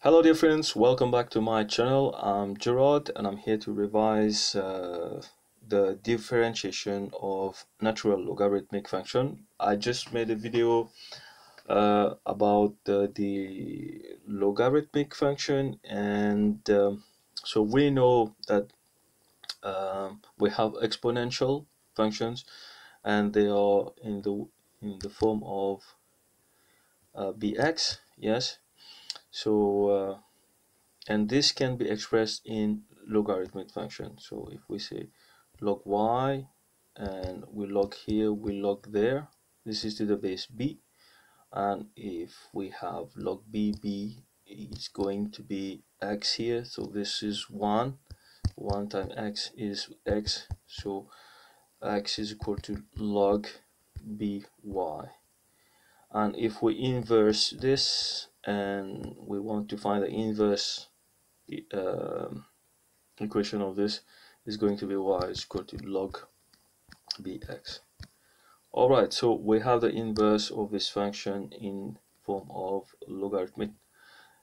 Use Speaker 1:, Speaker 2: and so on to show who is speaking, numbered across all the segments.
Speaker 1: Hello dear friends, welcome back to my channel. I'm Gerard and I'm here to revise the differentiation of natural logarithmic function. I just made a video about the logarithmic function, and so we know that we have exponential functions and they are in the form of bx, yes. So and this can be expressed in logarithmic function. So if we say log y and we log here, we log there, this is to the base b, and if we have log b is going to be x here, so this is 1 times x is x, so x is equal to log by. And if we inverse this and we want to find the inverse equation of this, is going to be y is equal to log bx. Alright, so we have the inverse of this function in form of logarithmic,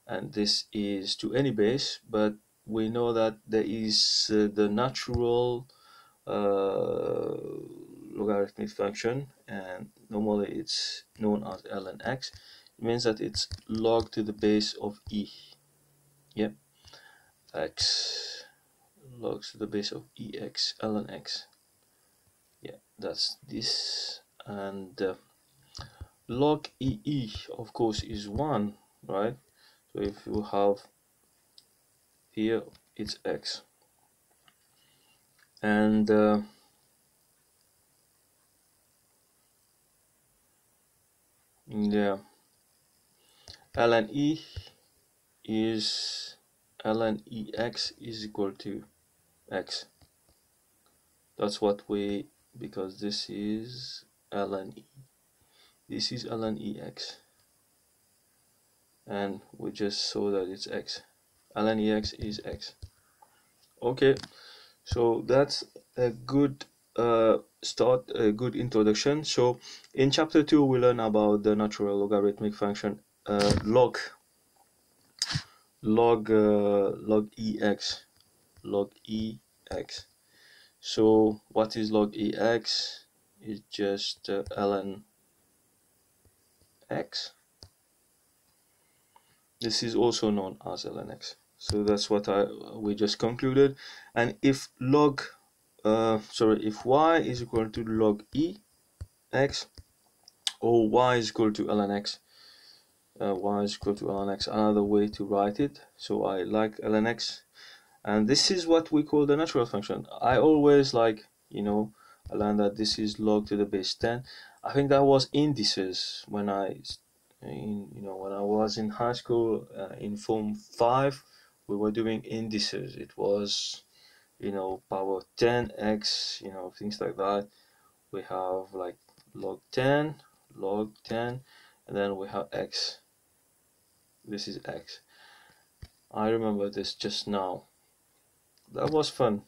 Speaker 1: and this is to any base, but we know that there is the natural logarithmic function, and normally it's known as ln x. It means that it's log to the base of e. Yep, x logs to the base of ex, ln x. Yeah, that's this. And log ee, of course, is 1, right? So if you have here, it's x. And yeah, ln e is ln ex is equal to x. That's what we, because this is ln e, this is ln ex, and we just saw that it's x. ln ex is x. Okay, so that's a good start, a good introduction. So in chapter 2 we learn about the natural logarithmic function log ex, log ex. So what is log ex? It's just ln x. This is also known as ln x. So that's what we just concluded. And if if y is equal to log ex, or y is equal to ln x, y is equal to ln x, another way to write it. So I like ln x, and this is what we call the natural function. I always like, I learned that this is log to the base 10. I think that was indices when when I was in high school, in form 5, we were doing indices. It was, power 10x, things like that. We have like log 10, and then we have x. This is x. I remember this just now. That was fun.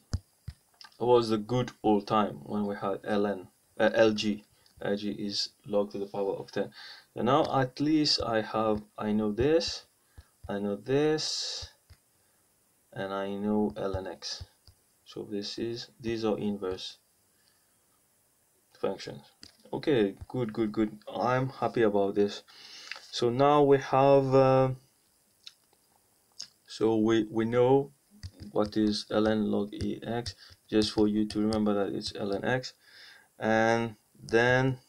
Speaker 1: It was the good old time when we had lg. lg is log to the power of 10. So now at least I know this, and I know ln x. So these are inverse functions. Okay, good. I'm happy about this. So now we have so we know what is ln log ex, just for you to remember that it's ln x, and then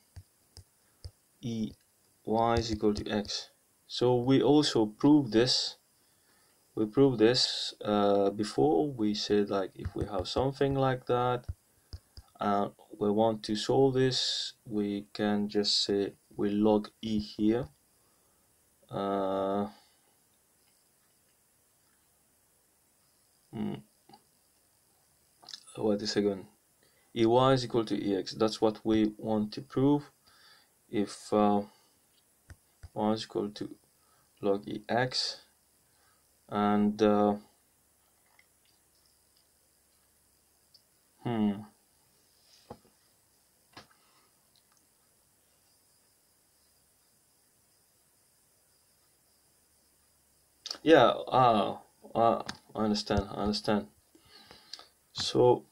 Speaker 1: y is equal to x. So we also proved this. We proved this before. We said, like, if we have something like that and we want to solve this, we can just say we log e here. Wait a second. Ey is equal to ex. That's what we want to prove. If y is equal to log ex, and Yeah, I understand. So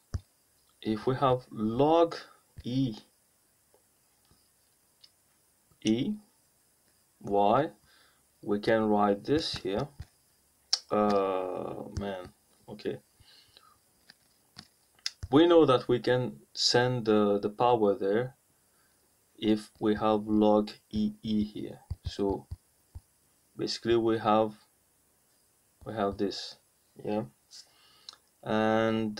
Speaker 1: if we have log e y, we can write this here. Man, okay. We know that we can send the power there if we have log e here. So basically we have this, yeah, and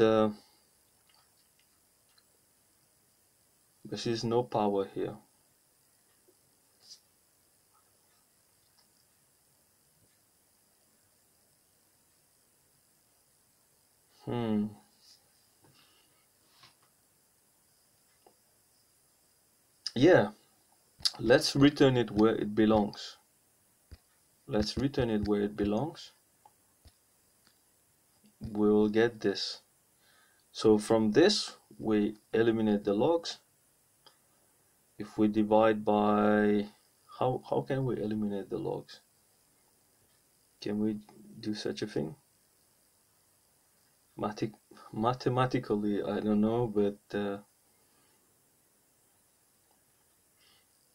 Speaker 1: this is no power here. Yeah, let's return it where it belongs. Let's return it where it belongs. We'll get this. So from this, we eliminate the logs. If we divide by, how can we eliminate the logs? Can we do such a thing? Mathematically, I don't know, but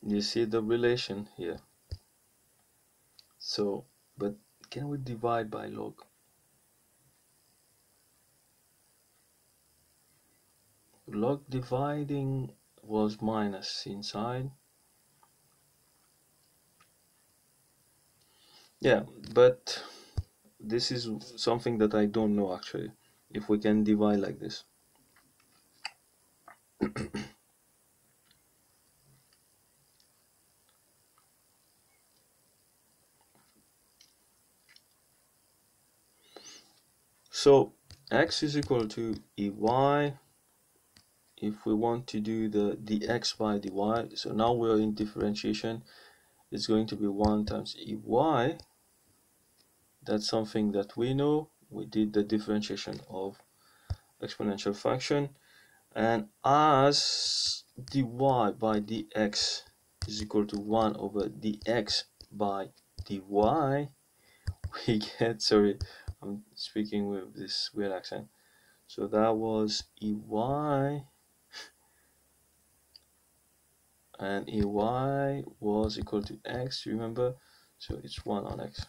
Speaker 1: you see the relation here. So, but can we divide by log? Log dividing was minus inside. Yeah, but this is something that I don't know actually, if we can divide like this. So x is equal to ey. If we want to do the dx by dy, so now we're in differentiation, it's going to be 1 times ey. That's something that we know. We did the differentiation of exponential function, and as dy by dx is equal to 1 over dx by dy, we get, sorry, I'm speaking with this weird accent. So that was ey, and ey was equal to x, remember? So it's 1 on x.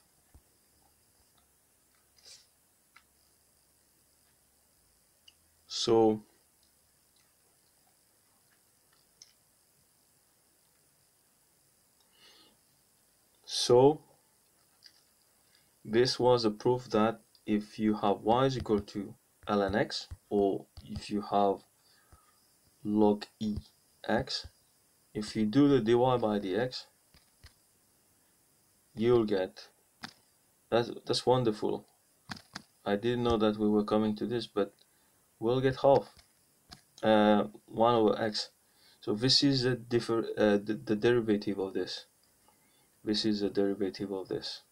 Speaker 1: So this was a proof that if you have y is equal to ln x, or if you have log e x, if you do the dy by dx, you'll get, that's wonderful. I didn't know that we were coming to this, but we'll get half, 1 over x. So this is the derivative of this. This is the derivative of this.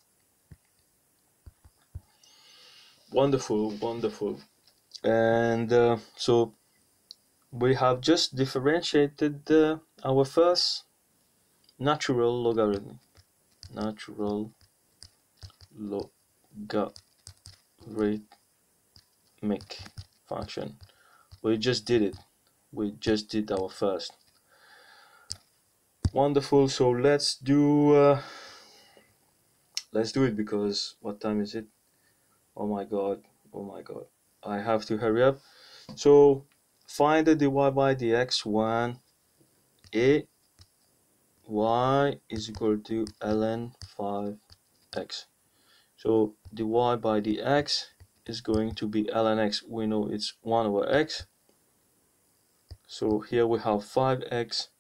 Speaker 1: Wonderful, wonderful. And so we have just differentiated our first natural logarithm. Natural logarithmic function. We just did it. We just did our first. Wonderful. So let's do it, because what time is it? Oh my god, oh my god, I have to hurry up. So find the dy by dx when a y is equal to ln 5x. So dy by dx is going to be ln x. We know it's 1 over x. So here we have 5x.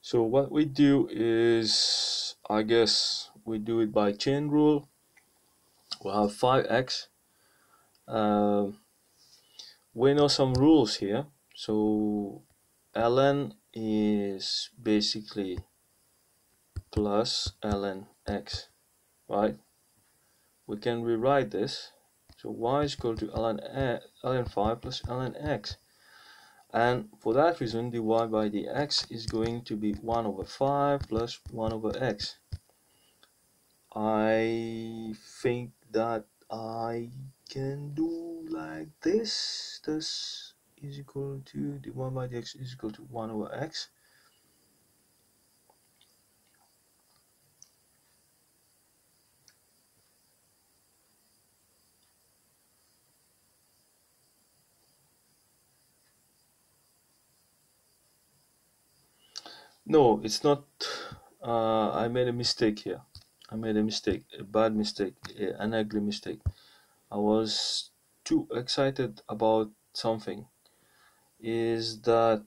Speaker 1: So what we do is, I guess we do it by chain rule. We'll have 5x. We know some rules here. So ln is basically plus ln x, right? We can rewrite this. So y is equal to ln 5 plus ln x. And for that reason, dy by dx is going to be 1 over 5 plus 1 over x. I think that I can do like this. This is equal to dy by dx is equal to 1 over x. No, it's not. I made a mistake here. I made a mistake, a bad mistake, an ugly mistake. I was too excited about something. Is that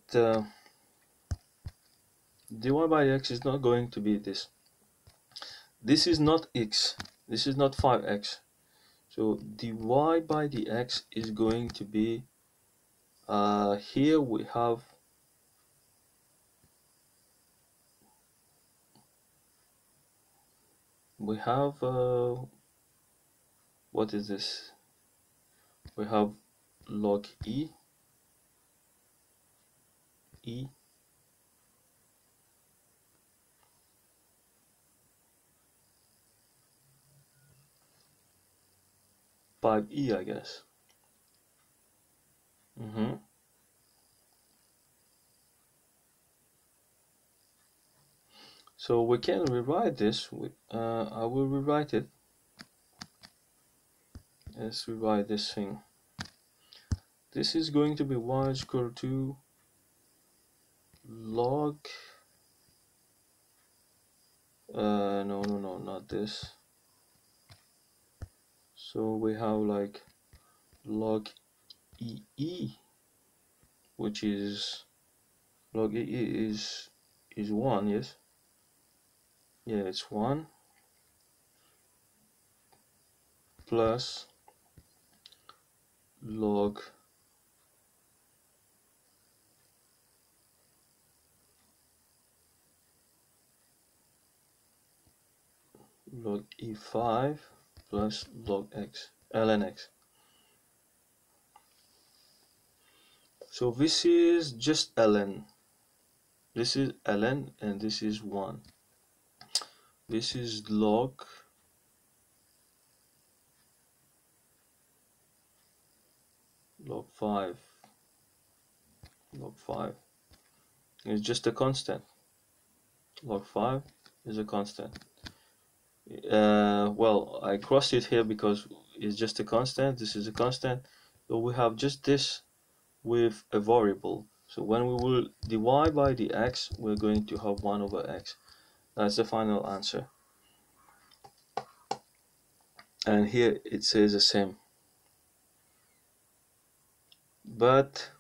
Speaker 1: dy by x is not going to be this. This is not x. This is not 5x. So dy by dx is going to be here we have what is this? We have log e by e, I guess. So we can rewrite this. I will rewrite it. Let's rewrite this thing. This is going to be y is equal to log no, not this. So we have like log e, which is log e is 1, yes. Yeah, it's 1 plus log e5 plus log x ln x. So this is just ln. This is ln and this is 1. This is log 5. Log 5 is just a constant. Log 5 is a constant. Well, I crossed it here because it's just a constant. This is a constant. So we have just this with a variable. So when we will dy by dx, we're going to have 1 over x. That's the final answer. And here it says the same. But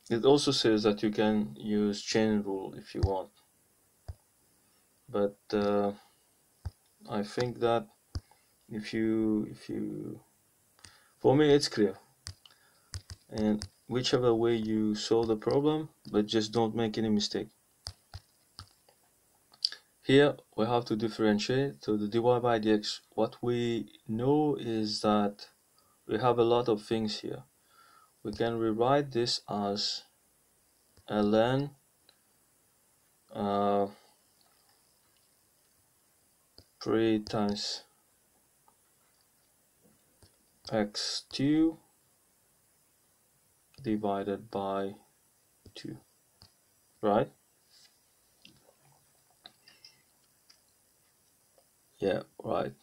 Speaker 1: it also says that you can use chain rule if you want. But I think that if you for me it's clear. And whichever way you solve the problem, but just don't make any mistake. Here we have to differentiate. So the dy by dx, what we know is that we have a lot of things here. We can rewrite this as ln 3 times x2 divided by 2, right? Yeah, right.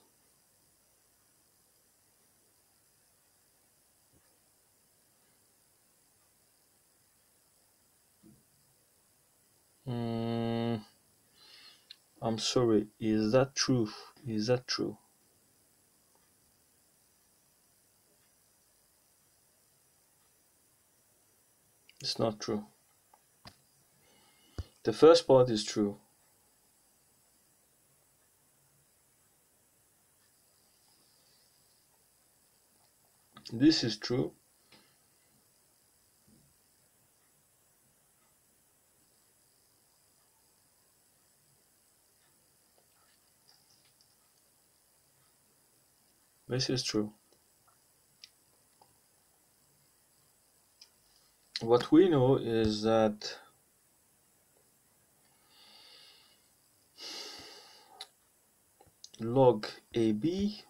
Speaker 1: I'm sorry, is that true? Is that true? It's not true. The first part is true. This is true. This is true. what we know is that log AB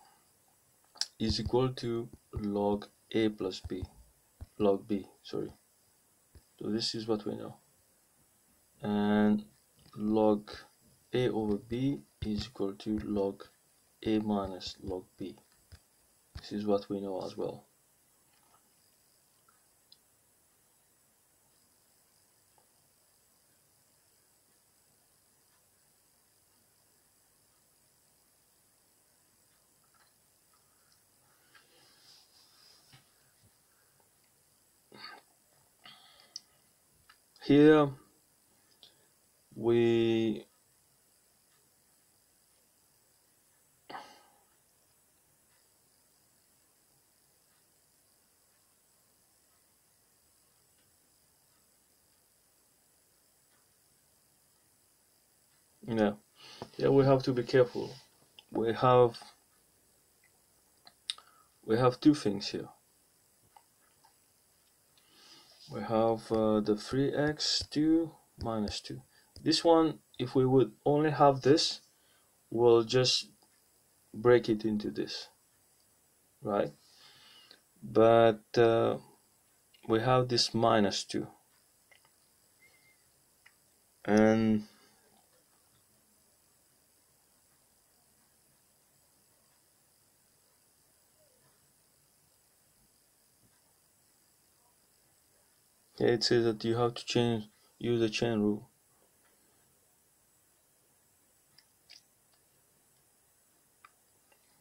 Speaker 1: is equal to log A plus B, log B, sorry. So this is what we know. And log A over B is equal to log A minus log B. This is what we know as well. Here we yeah, we have to be careful. We have two things here. We have the 3x2 minus 2. This one, if we would only have this, we'll just break it into this, right? But we have this minus 2. And yeah, it says that you have to use the chain rule.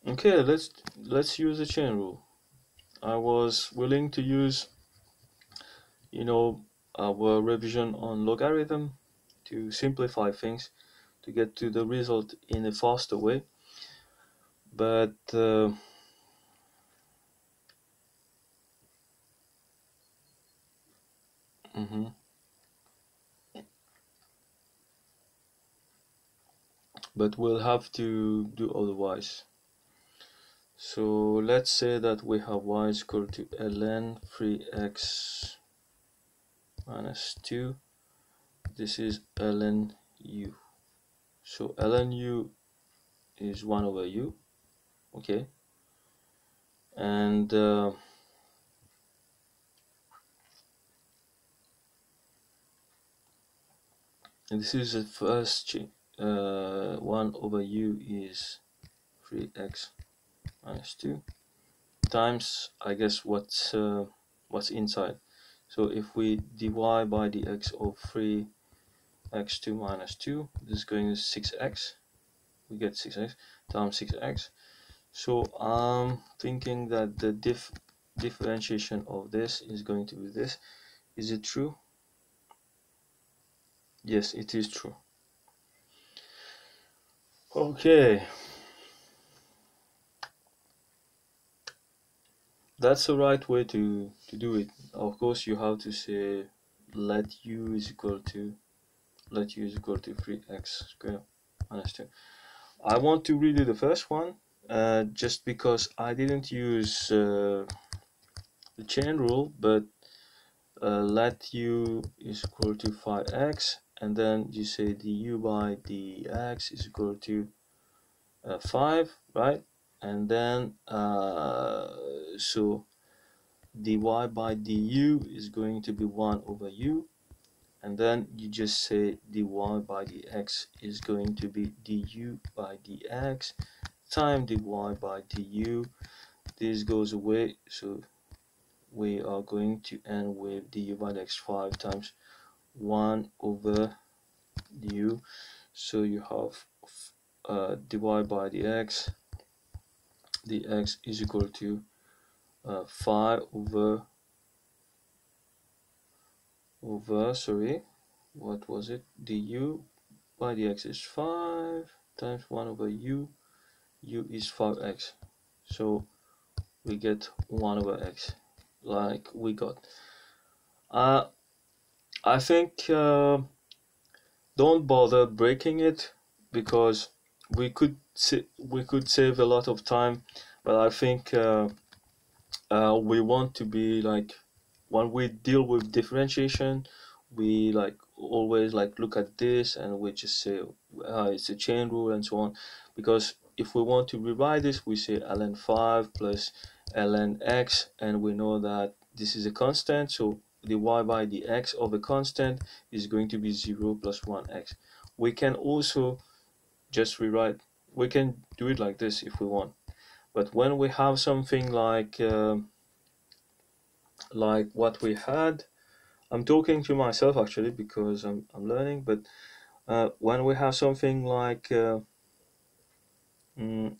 Speaker 1: Okay, let's use the chain rule. I was willing to use, our revision on logarithm to simplify things, to get to the result in a faster way. But but we'll have to do otherwise. So let's say that we have y is equal to ln 3x minus 2. This is ln u. So ln u is 1 over u, okay? And this is the first 1 over u is 3x minus 2 times, I guess, what's inside. So if we dy by dx of 3x2 minus 2, this is going to 6x. We get 6x times 6x. So I'm thinking that the differentiation of this is going to be this. Is it true? Yes, it is true. Okay. That's the right way to do it. Of course, you have to say let u is equal to 3x squared minus 2. I want to redo the first one just because I didn't use the chain rule, but let u is equal to 5x, and then you say du by dx is equal to 5, right? And then so dy by du is going to be 1 over u, and then you just say dy by dx is going to be du by dx times dy by du. This goes away, so we are going to end with du by dx 5 times 1 over du. So you have dy by dx is equal to 5 over sorry, what was it? Du by dx is 5 times 1 over u is 5x, so we get 1 over x, like we got. I think don't bother breaking it, because we could save a lot of time, but I think we want to be like when we deal with differentiation, we like always like look at this and we just say it's a chain rule and so on, because if we want to rewrite this, we say ln 5 plus ln x, and we know that this is a constant, so the y by the x of a constant is going to be 0 plus 1x. We can also just rewrite, we can do it like this if we want, but when we have something like what we had, I'm talking to myself actually because I'm learning, but when we have something like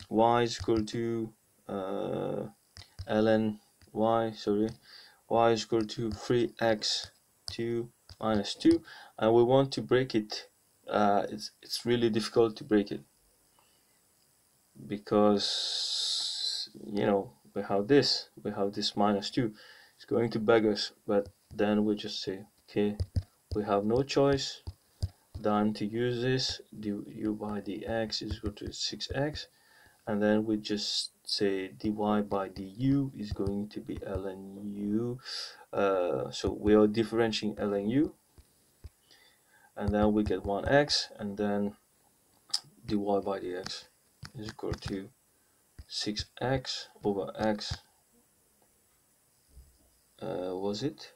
Speaker 1: y is equal to ln y, sorry, y is equal to 3x 2 minus 2, and we want to break it, it's really difficult to break it because we have this minus 2. It's going to beg us, but then we just say, okay, we have no choice than to use this. Du by dx is equal to 6x, and then we just say dy by du is going to be ln u. So we are differentiating ln u, and then we get 1x, and then dy by dx is equal to 6x over x. Was it?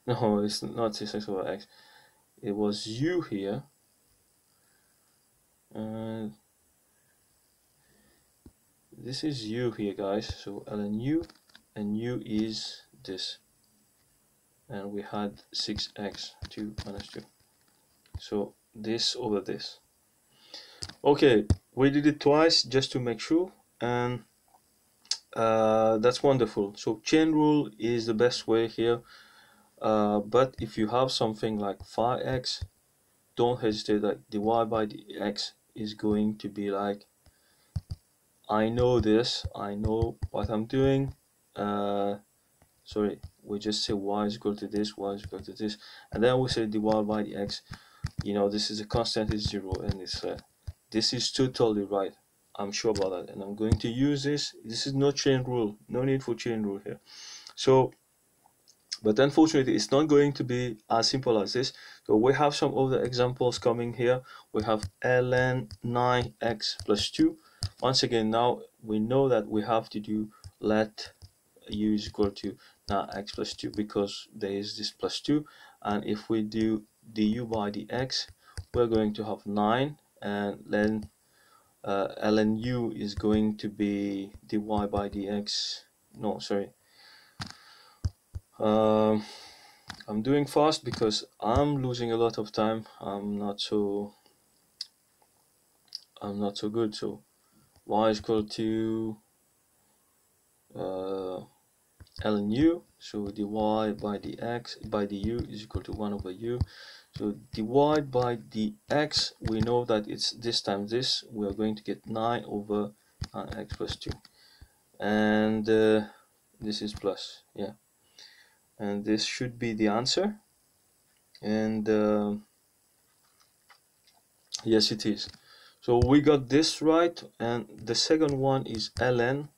Speaker 1: No, it's not 6x over x. It was u here. And this is u here, guys. So ln u, and u is this. And we had 6x 2 minus 2. So this over this. Okay, we did it twice just to make sure, and that's wonderful. So chain rule is the best way here. But if you have something like 5x, don't hesitate. Like dy by dx is going to be like, I know this, I know what I'm doing. Sorry, we just say y is equal to this, y is equal to this, and then we say dy by dx. This is a constant, is 0, and it's this is totally right. I'm sure about that, and I'm going to use this. This is no chain rule, no need for chain rule here. So, but unfortunately, it's not going to be as simple as this. So we have some other examples coming here. We have ln 9x plus 2. Once again, now we know that we have to do let u is equal to now x plus 2, because there is this plus 2, and if we do du by dx, we're going to have 9, and then ln u is going to be dy by dx. No, sorry, I'm doing fast because I'm losing a lot of time. I'm not so good. So y is equal to ln u, so dy by dx by du is equal to 1 over u. So dy by dx, we know that it's this times this. We are going to get 9 over x plus 2, and this is plus, yeah, and this should be the answer, and yes, it is. So we got this right, and the second one is ln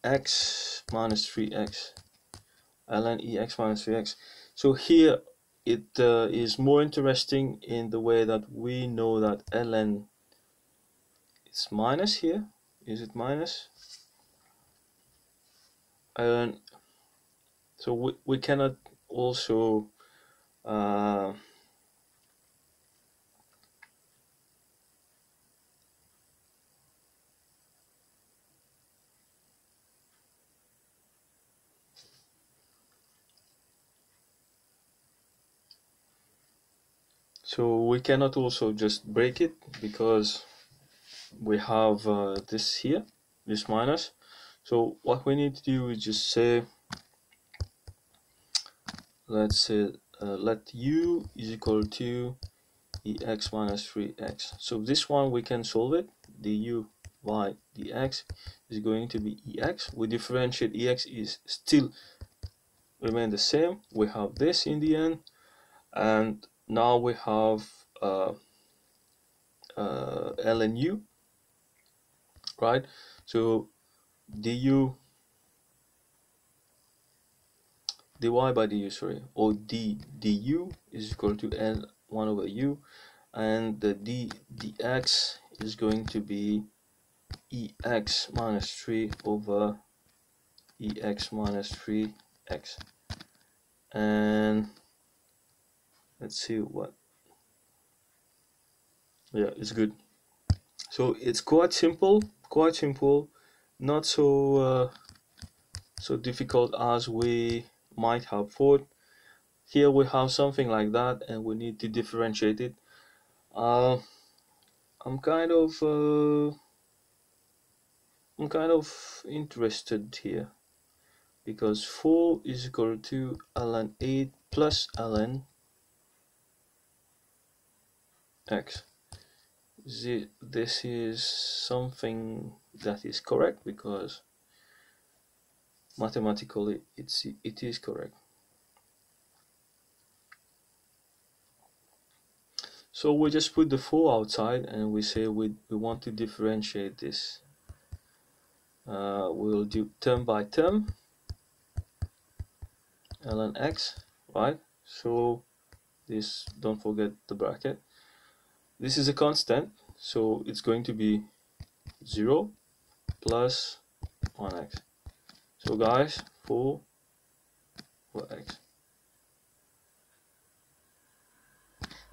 Speaker 1: ex minus 3x. ln ex minus 3x. So here it is more interesting in the way that we know that ln is minus here. Is it minus? And so we cannot also just break it, because we have this here, this minus. So what we need to do is just say, let's say let u is equal to ex minus 3x. So this one we can solve it. Du by dx is going to be ex. We differentiate ex is still remain the same. We have this in the end, and now we have ln u, right? So du dy by du, sorry, or du is equal to n1 over u, and the dx is going to be ex minus 3 over ex minus 3x. And let's see what, yeah, it's good. So it's quite simple, not so so difficult as we might have thought. Here we have something like that, and we need to differentiate it. I'm kind of interested here, because 4 is equal to ln 8 plus ln x. This is something that is correct, because mathematically it is correct. So we just put the 4 outside, and we say we want to differentiate this. We'll do term by term, ln x, right? So this, don't forget the bracket. This is a constant, so it's going to be 0 plus 1x. So guys, 4 for x.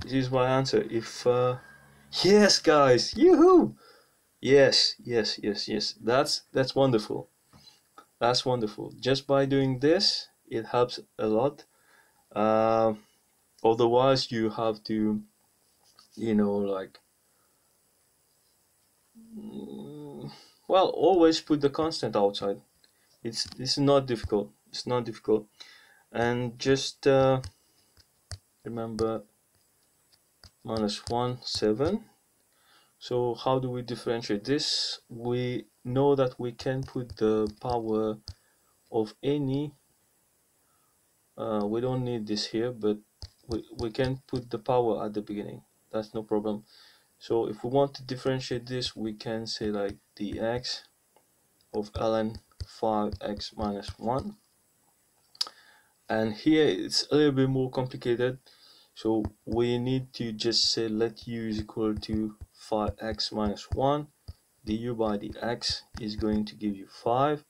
Speaker 1: This is my answer. If yes, guys, yoo-hoo! Yes. That's wonderful. That's wonderful. Just by doing this, it helps a lot. Otherwise, you have to, like, well, always put the constant outside. It's not difficult. It's not difficult. And just remember -1, 7. So how do we differentiate this? We know that we can put the power of any, we don't need this here, but we can put the power at the beginning. That's no problem. So if we want to differentiate this, we can say like dx of ln 5x minus 1. And here it's a little bit more complicated. So we need to just say let u is equal to 5x minus 1. Du by dx is going to give you 5.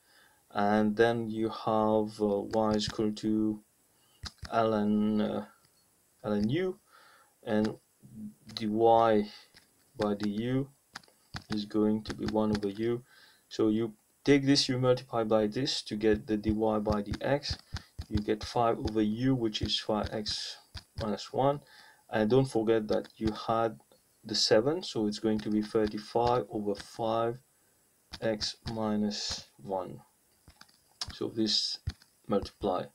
Speaker 1: And then you have y is equal to ln u, and dy by du is going to be 1 over u. So you take this, you multiply by this to get the dy by dx. You get 5 over u, which is 5x minus 1. And don't forget that you had the 7, so it's going to be 35 over 5x minus 1. So this multiply.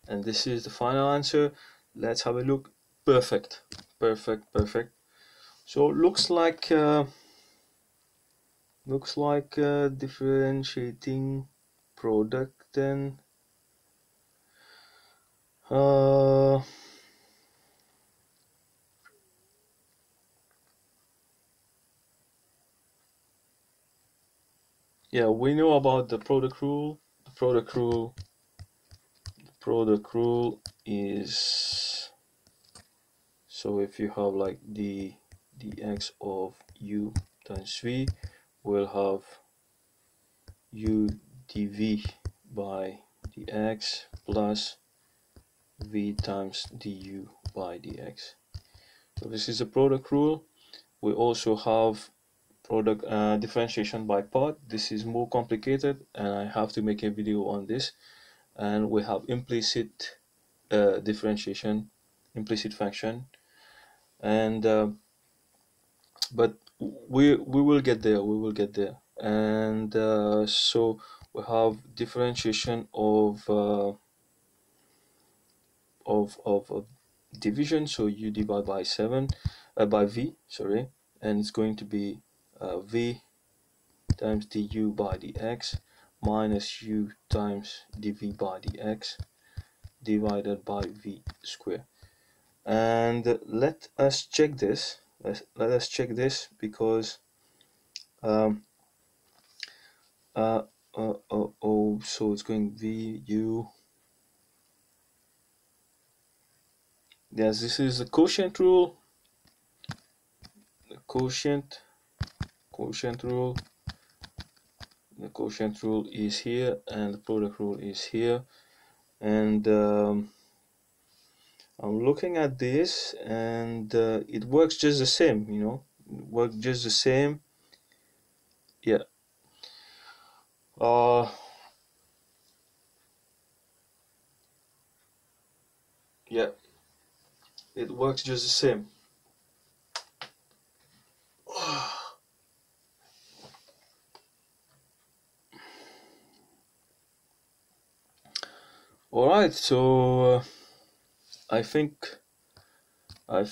Speaker 1: And this is the final answer. Let's have a look. Perfect. So it looks like differentiating product then. Yeah, we know about the product rule. The product rule is, so if you have like the dx of u times v, we'll have u dv by dx plus v times du by dx. So this is a product rule. We also have product differentiation by part. This is more complicated, and I have to make a video on this. And we have implicit differentiation, implicit function, and but we will get there. And so we have differentiation of division. So u divided by 7 by v, sorry, and it's going to be v times du by dx minus u times dv by dx divided by v square. And let us check this. Let us check this, because so it's going v u Yes, this is the quotient rule. The quotient rule. The quotient rule is here, and the product rule is here. And I'm looking at this, and it works just the same, you know. It works just the same. Yeah. Yeah. It works just the same. All right. So I think I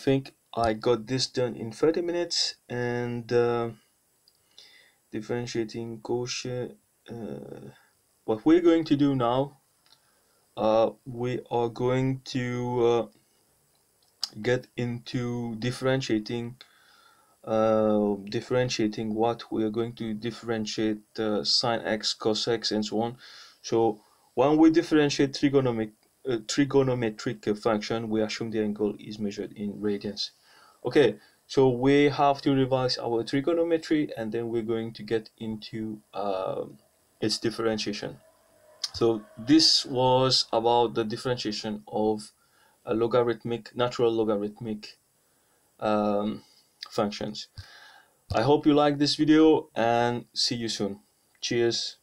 Speaker 1: got this done in 30 minutes, and differentiating quotient. What we're going to do now, we are going to get into differentiating what we are going to differentiate sine x, cos x, and so on. So when we differentiate trigonometric function, we assume the angle is measured in radians. Okay, so we have to revise our trigonometry, and then we're going to get into its differentiation. So this was about the differentiation of a natural logarithmic functions. I hope you like this video, and see you soon. Cheers.